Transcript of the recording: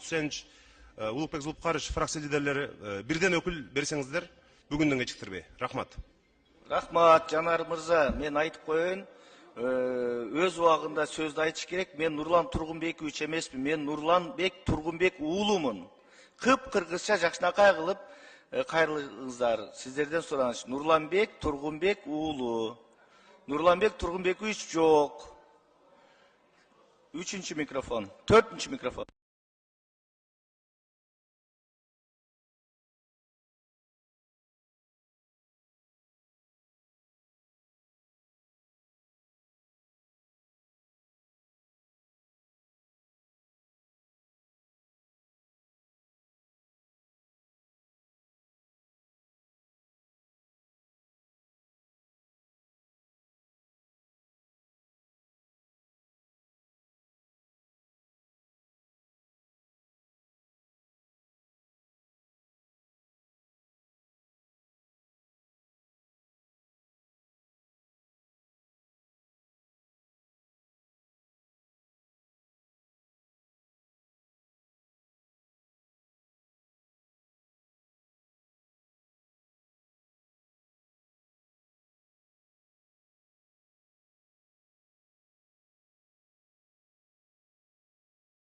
Үсенович, Улукбек Зулпкарович, фракция лидерлери бирден өкүл берсеңиздер, бүгүндөн кечиктирбей. Рахмат. Рахмат, Жанар мырза. Мен айтып коеюн. Өз убагында сөздү айтыш керек. Мен Нурлан Тургунбекович эмесмин. Мен Нурланбек Тургунбек уулумун. Кып-кыргызча жакшынакай кылып кайрылыңыздар. Сиздерден сураныч. Нурланбек Тургунбек уулу. Нурланбек Тургунбекович жок. 3-микрофон. 4-микрофон.